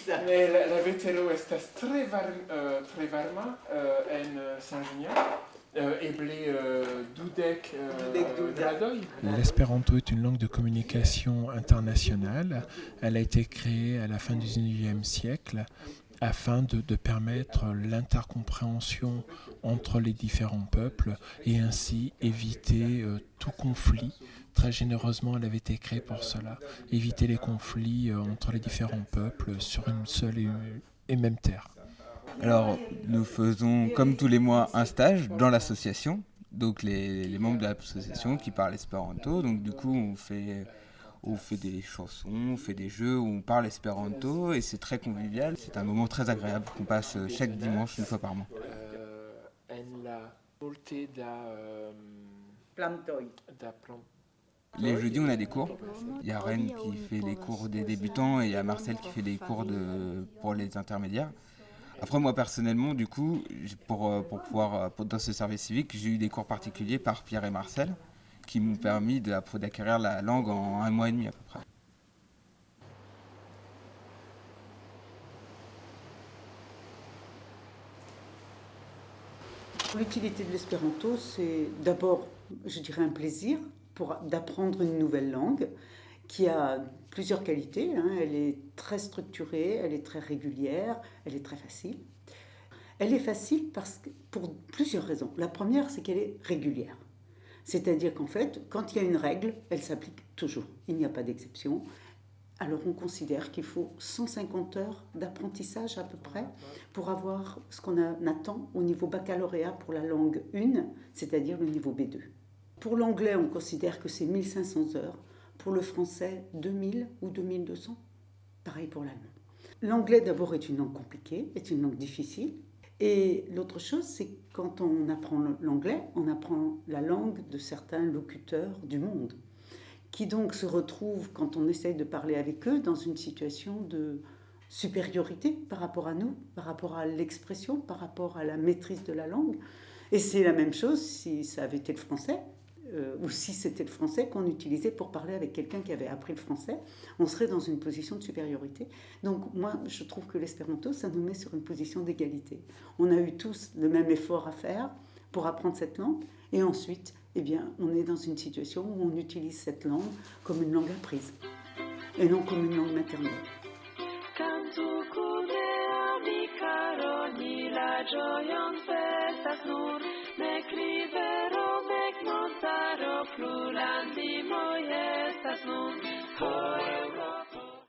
La vetero estas tre varma en Saint-Junien. Eble dudek gradoj. L'espéranto est une langue de communication internationale. Elle a été créée à la fin du XIXe siècle afin de permettre l'intercompréhension entre les différents peuples et ainsi éviter tout conflit. Très généreusement, elle avait été créée pour cela, éviter les conflits entre les différents peuples sur une seule et même terre. Alors, nous faisons comme tous les mois un stage dans l'association. Donc les membres de l'association qui parlent espéranto. Donc du coup, on fait des chansons, on fait des jeux où on parle espéranto et c'est très convivial. C'est un moment très agréable qu'on passe chaque dimanche, une fois par mois. Les jeudis, on a des cours. Il y a Rennes qui fait les cours des débutants et il y a Marcel qui fait les cours pour les intermédiaires. Après, moi, personnellement, du coup, dans ce service civique, j'ai eu des cours particuliers par Pierre et Marcel qui m'ont permis d'acquérir la langue en 1 mois et demi à peu près. L'utilité de l'espéranto, c'est d'abord, je dirais, un plaisir d'apprendre une nouvelle langue qui a plusieurs qualités. Elle est très structurée, elle est très régulière, elle est très facile. Elle est facile pour plusieurs raisons. La première, c'est qu'elle est régulière. C'est-à-dire qu'en fait, quand il y a une règle, elle s'applique toujours. Il n'y a pas d'exception. Alors on considère qu'il faut 150 heures d'apprentissage à peu près pour avoir ce qu'on attend au niveau baccalauréat pour la langue 1, c'est-à-dire le niveau B2. Pour l'anglais, on considère que c'est 1500 heures. Pour le français, 2000 ou 2200. Pareil pour l'allemand. L'anglais, d'abord, est une langue compliquée, est une langue difficile. Et l'autre chose, c'est que quand on apprend l'anglais, on apprend la langue de certains locuteurs du monde, qui donc se retrouvent, quand on essaye de parler avec eux, dans une situation de supériorité par rapport à nous, par rapport à l'expression, par rapport à la maîtrise de la langue. Et c'est la même chose si ça avait été le français. Ou si c'était le français qu'on utilisait pour parler avec quelqu'un qui avait appris le français, on serait dans une position de supériorité. Donc moi, je trouve que l'espéranto, ça nous met sur une position d'égalité. On a eu tous le même effort à faire pour apprendre cette langue, et ensuite, eh bien, on est dans une situation où on utilise cette langue comme une langue apprise, et non comme une langue maternelle. Florandi mo estas nun.